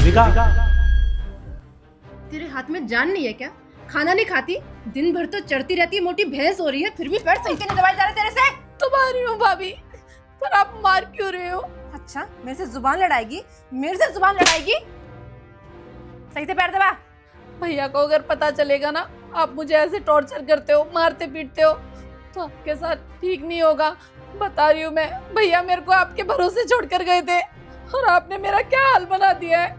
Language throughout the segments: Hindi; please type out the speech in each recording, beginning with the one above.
देविका, तेरे हाथ में जान नहीं है क्या? खाना नहीं खाती, दिन भर तो चढ़ती रहती है, मोटी भैंस हो रही है, फिर भी पैर सही से नहीं दबाए जा रहे तेरे से। तुम्हारी हूँ भाभी, पर आप मार क्यों रहे हो? अच्छा, मेरे से जुबान लड़ाएगी? मेरे से जुबान लड़ाएगी? सही से पैर दबा। भैया को अगर पता चलेगा ना आप मुझे ऐसे टॉर्चर करते हो, मारते पीटते हो, तो आपके साथ ठीक नहीं होगा। बता रही हूँ मैं, भैया मेरे को आपके भरोसे छोड़कर गए थे और आपने मेरा क्या हाल बना दिया है।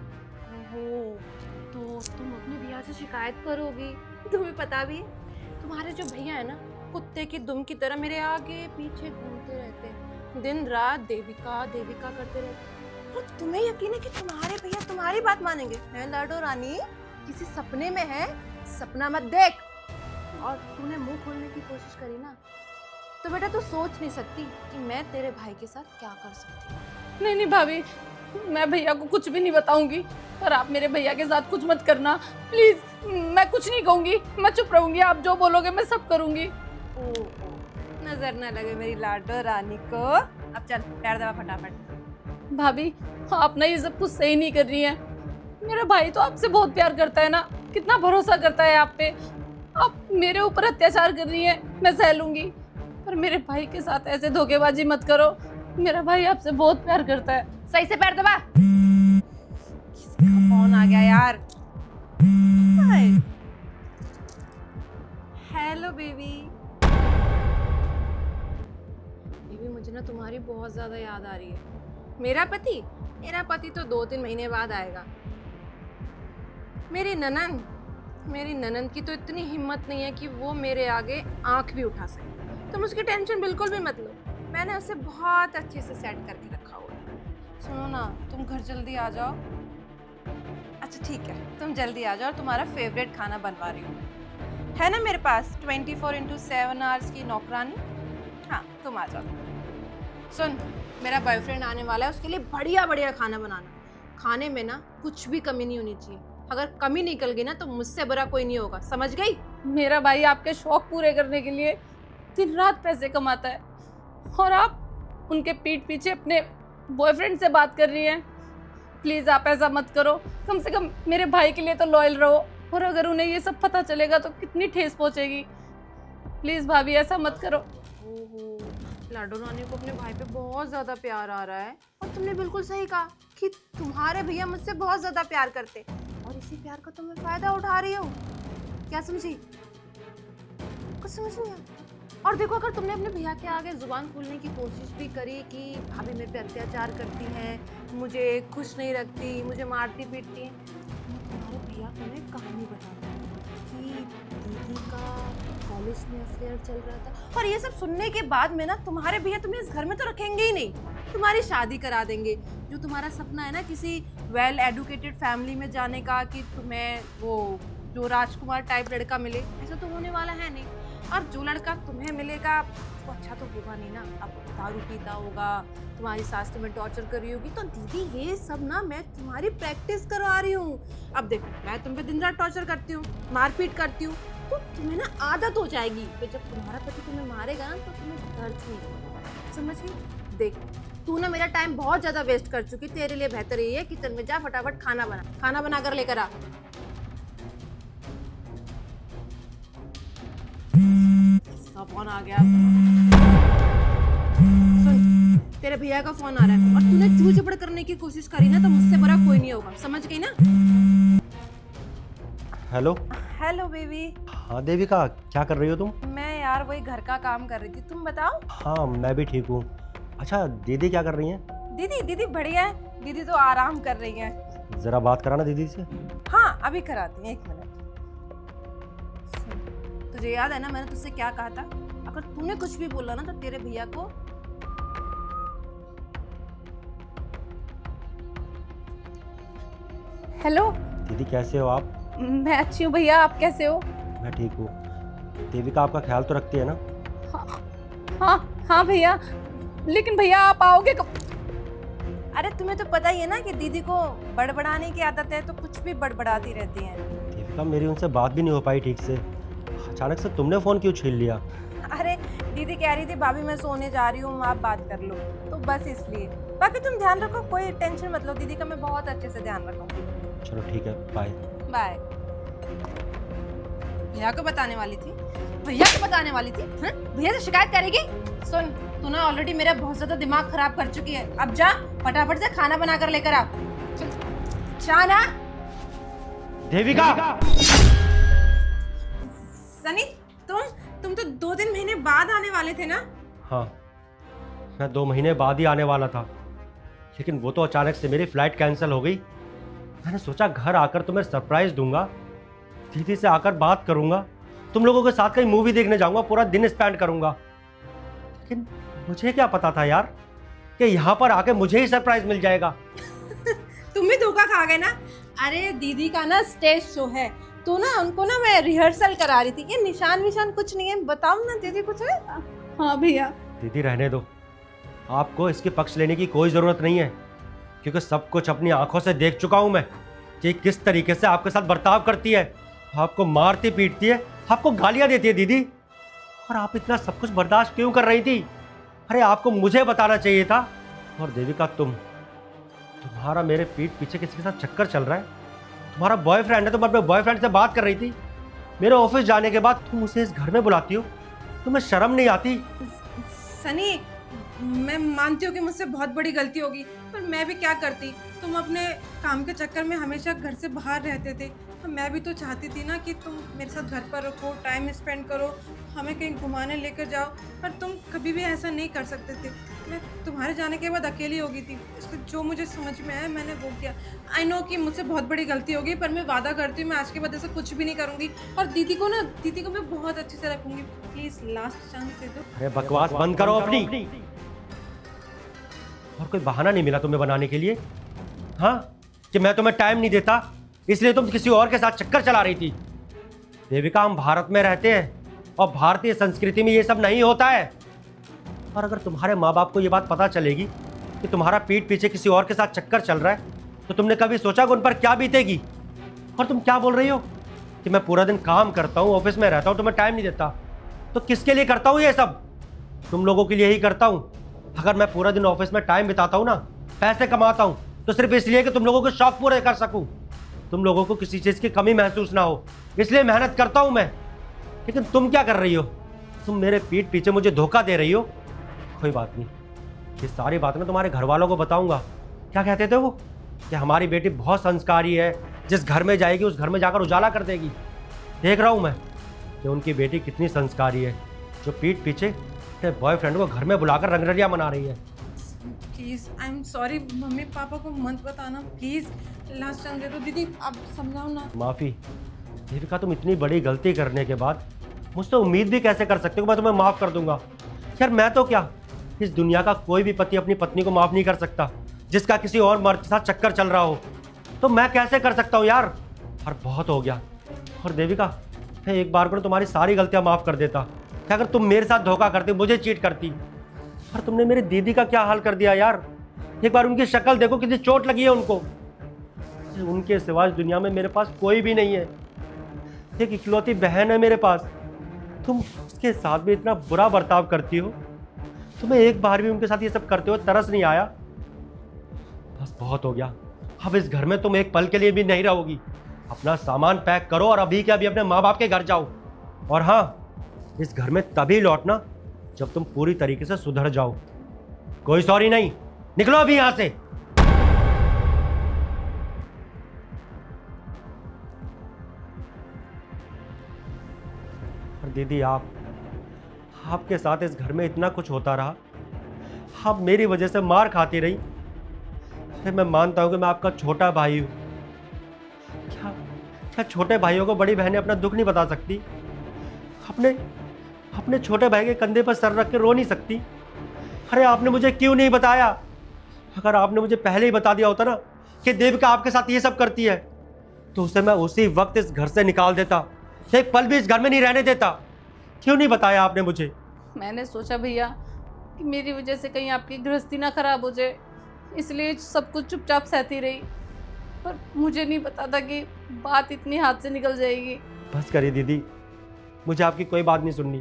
ओहो, तो तुम अपने भैया से शिकायत करोगी? तुम्हें पता भी है, तुम्हारे जो भैया है ना, कुत्ते की दुम की तरह मेरे आगे पीछे घूमते रहते हैं, दिन रात देविका देविका करते रहते हैं। और तुम्हें यकीन है कि तुम्हारे भैया तुम्हारी बात मानेंगे? हैं लाडो रानी, किसी सपने में है, सपना मत देख। और तूने मुंह खोलने की कोशिश करी ना, तो बेटा तू सोच नहीं सकती कि मैं तेरे भाई के साथ क्या कर सकती हूँ। नहीं नहीं भाभी, मैं भैया को कुछ भी नहीं बताऊंगी, पर आप मेरे भैया के साथ कुछ मत करना प्लीज। मैं कुछ नहीं कहूंगी, मैं चुप रहूंगी, आप जो बोलोगे मैं सब करूंगी। नजर न लगे मेरी लाडो रानी को। अब चल पैर दबा फटाफट। भाभी आप ना ये सब कुछ सही नहीं कर रही हैं। मेरा भाई तो आपसे बहुत प्यार करता है ना, कितना भरोसा करता है आप पे। आप मेरे ऊपर अत्याचार कर रही हैं, मैं सह लूंगी, पर मेरे भाई के साथ ऐसे धोखेबाजी मत करो। मेरा भाई आपसे बहुत प्यार करता है। सही से पैर दबा। किसका फोन आ गया यार? Hello baby. बेबी मुझे ना तुम्हारी बहुत ज्यादा याद आ रही है। मेरा पति तो 2-3 महीने बाद आएगा। मेरी ननंद की तो इतनी हिम्मत नहीं है कि वो मेरे आगे आंख भी उठा सके। तुम उसकी टेंशन बिल्कुल भी मत लो, मैंने उसे बहुत अच्छे से सेट करके रखा हुआ है। सुनो ना, तुम घर जल्दी आ जाओ। अच्छा ठीक है, तुम जल्दी आ जाओ, तुम्हारा फेवरेट खाना बनवा रही हूँ। है ना मेरे पास 24x7 आवर्स की नौकरानी। हाँ तुम आ जाओ। सुन, मेरा बॉयफ्रेंड आने वाला है, उसके लिए बढ़िया बढ़िया खाना बनाना। खाने में ना कुछ भी कमी नहीं होनी चाहिए। अगर कमी निकल गई ना तो मुझसे बुरा कोई नहीं होगा, समझ गई? मेरा भाई आपके शौक पूरे करने के लिए दिन रात पैसे कमाता है और आप उनके पीठ पीछे अपने बॉयफ्रेंड से बात कर रही हैं। प्लीज़ आप ऐसा मत करो, कम से कम मेरे भाई के लिए तो लॉयल रहो। और अगर उन्हें ये सब पता चलेगा तो कितनी ठेस पहुंचेगी। प्लीज़ भाभी ऐसा मत करो। ओहो, लाडो रानी को अपने भाई पे बहुत ज़्यादा प्यार आ रहा है। और तुमने बिल्कुल सही कहा कि तुम्हारे भैया मुझसे बहुत ज़्यादा प्यार करते, और इसी प्यार का तुम्हें फ़ायदा उठा रही हो। क्या समझी? कुछ समझ नहीं आया। और देखो, अगर तुमने अपने भैया के आगे जुबान खोलने की कोशिश भी करी कि भाभी मेरे पे अत्याचार करती हैं, मुझे खुश नहीं रखती, मुझे मारती पीटती हैं, तुम्हारे भैया को मैं कहानी बताऊंगा कि दीदी का कॉलेज में अफेयर चल रहा था। और ये सब सुनने के बाद में ना तुम्हारे भैया तुम्हें इस घर में तो रखेंगे ही नहीं, तुम्हारी शादी करा देंगे। जो तुम्हारा सपना है ना किसी वेल एडुकेटेड फैमिली में जाने का, कि तुम्हें वो जो राजकुमार टाइप लड़का मिले, ऐसा तो होने वाला है नहीं। और जो लड़का तुम्हें मिलेगा वो अच्छा तो होगा नहीं ना। अब दारू पीता होगा, तुम्हारी सास तुम्हें टॉर्चर कर रही होगी। तो दीदी ये सब ना मैं तुम्हारी प्रैक्टिस करवा रही हूँ। अब देखो, मैं तुम पे दिन रात टॉर्चर करती हूँ, मारपीट करती हूँ, तो तुम्हें ना आदत हो जाएगी। तो जब तुम्हारा पति तुम्हें मारेगा ना तो तुम्हें दर्द नहीं होगा, समझ गई? देख, तू ना मेरा टाइम बहुत ज़्यादा वेस्ट कर चुकी। तेरे लिए बेहतर ये है किचन में जा, फटाफट खाना बना कर लेकर आ। फोन आ गया। सुन, तेरे भैया का फोन आ रहा है और तूने चूड़ चपड़ करने की कोशिश करी ना तो मुझसे बुरा कोई नहीं होगा, समझ गई ना? हेलो। Hello baby. हाँ देविका, क्या कर रही हो तुम? मैं यार वही घर का काम कर रही थी, तुम बताओ। हाँ मैं भी ठीक हूँ। अच्छा दीदी क्या कर रही हैं? दीदी बढ़िया है, दीदी तो आराम कर रही है। जरा बात कराना दीदी से। हाँ अभी कराती हैं, 1 मिनट। तुझे याद है ना मैंने तुझसे क्या कहा था? अगर तूने कुछ भी बोला ना तो तेरे भैया को हेलो दीदी कैसे हो आप? मैं अच्छी हूँ भैया, आप कैसे हो? मैं ठीक हूँ। देविका आपका ख्याल तो रखती है ना? हाँ भैया, लेकिन भैया आप आओगे कब? अरे तुम्हें तो पता ही है ना कि दीदी को बड़बड़ाने की आदत है, तो कुछ भी बड़बड़ाती रहती हैं। देविका मेरी उनसे बात भी नहीं हो पाई ठीक से, अचानक से तुमने फ़ोन क्यों छीन लिया? अरे दीदी कह रही थी भाभी मैं सोने जा रही हूँ, आप बात कर लो, तो बस इसलिए। बाकी तुम ध्यान रखो, कोई टेंशन मत लो, दीदी का मैं बहुत अच्छे से ध्यान रखूंगी। चलो ठीक है, बाय। बाय। भैया को बताने वाली थी, भैया को बताने वाली थी, हाँ? भैया से शिकायत करेगी? सुन, तू ना ऑलरेडी मेरा बहुत ज्यादा दिमाग खराब कर चुकी है। अब जा फटाफट से खाना बना कर लेकर आ। जा ना। देविका! सनी, तुम तो 2-3 महीने बाद आने वाले थे ना? हाँ, मैं 2 महीने बाद ही आने वाला था, लेकिन वो तो अचानक से मेरी फ्लाइट कैंसिल हो गई। मैंने सोचा घर आकर तुम्हें सरप्राइज दूंगा, दीदी से आकर बात करूंगा, तुम लोगों के साथ कहीं मूवी देखने जाऊंगा, पूरा दिन स्पेंड करूंगा। लेकिन मुझे क्या पता था यार कि यहाँ पर आके मुझे ही सरप्राइज मिल जाएगा। तुम भी धोखा खा गए ना। अरे दीदी का ना स्टेज शो है, तो ना उनको ना मैं रिहर्सल करा रही थी। ये निशान कुछ नहीं है, बताओ ना दीदी कुछ है? हाँ भैया। दीदी रहने दो, आपको इसके पक्ष लेने की कोई ज़रूरत नहीं है, क्योंकि सब कुछ अपनी आंखों से देख चुका हूं मैं कि किस तरीके से आपके साथ बर्ताव करती है। आपको मारती पीटती है, आपको गालियां देती है दीदी, और आप इतना सब कुछ बर्दाश्त क्यों कर रही थी? अरे आपको मुझे बताना चाहिए था। और देविका, तुम्हारा मेरे पीठ पीछे किसी के साथ चक्कर चल रहा है, तुम्हारा बॉयफ्रेंड है, तुम अपने बॉयफ्रेंड से बात कर रही थी। मेरे ऑफिस जाने के बाद तुम उसे इस घर में बुलाती हो, तुम्हें शर्म नहीं आती? सनी, मैं मानती हूँ कि मुझसे बहुत बड़ी गलती होगी, पर मैं भी क्या करती। तुम अपने काम के चक्कर में हमेशा घर से बाहर रहते थे, तो मैं भी तो चाहती थी ना कि तुम मेरे साथ घर पर रखो, टाइम स्पेंड करो, हमें कहीं घुमाने लेकर जाओ, पर तुम कभी भी ऐसा नहीं कर सकते थे। मैं तुम्हारे जाने के बाद अकेली हो गई थी, इसलिए जो मुझे समझ में आया मैंने वो किया। आई नो कि मुझसे बहुत बड़ी गलती होगी, पर मैं वादा करती हूँ मैं आज के बाद ऐसा कुछ भी नहीं करूँगी, और दीदी को मैं बहुत अच्छे से रखूँगी। प्लीज़ लास्ट चांस दे दो। अरे बकवास बंद करो अपनी। और कोई बहाना नहीं मिला तुम्हें बनाने के लिए? हाँ, कि मैं तुम्हें टाइम नहीं देता इसलिए तुम किसी और के साथ चक्कर चला रही थी। देविका, हम भारत में रहते हैं और भारतीय संस्कृति में ये सब नहीं होता है। और अगर तुम्हारे माँ बाप को ये बात पता चलेगी कि तुम्हारा पीठ पीछे किसी और के साथ चक्कर चल रहा है, तो तुमने कभी सोचा कि उन पर क्या बीतेगी? और तुम क्या बोल रही हो कि मैं पूरा दिन काम करता हूँ, ऑफिस में रहता हूँ, तुम्हें टाइम नहीं देता? तो किसके लिए करता हूँ ये सब? तुम लोगों के लिए ही करता हूँ। अगर मैं पूरा दिन ऑफिस में टाइम बिताता हूँ ना, पैसे कमाता हूँ, तो सिर्फ इसलिए कि तुम लोगों के शौक पूरे कर सकूँ, तुम लोगों को किसी चीज़ की कमी महसूस ना हो, इसलिए मेहनत करता हूँ मैं। लेकिन तुम क्या कर रही हो? तुम मेरे पीठ पीछे मुझे धोखा दे रही हो। कोई बात नहीं, ये सारी बात मैं तुम्हारे घर वालों को बताऊंगा। क्या कहते थे वो कि हमारी बेटी बहुत संस्कारी है, जिस घर में जाएगी उस घर में जाकर उजाला कर देगी। देख रहा हूँ मैं कि उनकी बेटी कितनी संस्कारी है, जो पीठ पीछे अपने बॉयफ्रेंड को घर में बुलाकर रंगरलियाँ मना रही है। Please, I am sorry, mummy papa को मत बताना प्लीज़, लास्ट चांस दे दो। दीदी आप समझाओ ना। माफ़ी देविका, तुम इतनी बड़ी गलती करने के बाद मुझसे उम्मीद भी कैसे कर सकते हो मैं तुम्हें माफ़ कर दूंगा? यार मैं तो क्या, इस दुनिया का कोई भी पति अपनी पत्नी को माफ़ नहीं कर सकता जिसका किसी और मर्द के साथ चक्कर चल रहा हो, तो मैं कैसे कर सकता हूँ यार? और बहुत हो गया। और देविका, मैं एक बार को तुम्हारी सारी गलतियाँ माफ़ कर देता कि अगर तुम मेरे साथ धोखा करती, मुझे चीट करती। और तुमने मेरी दीदी का क्या हाल कर दिया यार? एक बार उनकी शक्ल देखो, कितनी चोट लगी है उनको। उनके सिवा इस दुनिया में मेरे पास कोई भी नहीं है, एक इकलौती बहन है मेरे पास। तुम उसके साथ भी इतना बुरा बर्ताव करती हो, तुम्हें एक बार भी उनके साथ ये सब करते हो तरस नहीं आया? बस बहुत हो गया, अब इस घर में तुम एक पल के लिए भी नहीं रहोगी। अपना सामान पैक करो और अभी के अभी अपने माँ बाप के घर जाओ। और हाँ, इस घर में तभी लौटना जब तुम पूरी तरीके से सुधर जाओ। कोई सॉरी नहीं, निकलो अभी यहां से। और दीदी, आपके साथ इस घर में इतना कुछ होता रहा, आप मेरी वजह से मार खाती रही। फिर मैं मानता हूं कि मैं आपका छोटा भाई हूं। क्या छोटे भाइयों को बड़ी बहनें अपना दुख नहीं बता सकती? अपने छोटे भाई के कंधे पर सर रख के रो नहीं सकती? अरे आपने मुझे क्यों नहीं बताया? अगर आपने मुझे पहले ही बता दिया होता ना कि देविका आपके साथ ये सब करती है, तो उसे मैं उसी वक्त इस घर से निकाल देता, एक पल भी इस घर में नहीं रहने देता। क्यों नहीं बताया आपने मुझे? मैंने सोचा भैया कि मेरी वजह से कहीं आपकी गृहस्थी ना खराब हो जाए, इसलिए सब कुछ चुपचाप सहती रही, पर मुझे नहीं पता था कि बात इतनी हाथ से निकल जाएगी। बस करिए दीदी, मुझे आपकी कोई बात नहीं सुननी।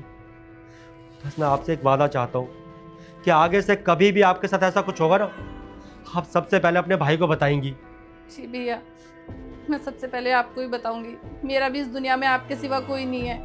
बस मैं आपसे एक वादा चाहता हूँ कि आगे से कभी भी आपके साथ ऐसा कुछ होगा ना, आप सबसे पहले अपने भाई को बताएंगी। जी भैया, मैं सबसे पहले आपको ही बताऊंगी। मेरा भी इस दुनिया में आपके सिवा कोई नहीं है।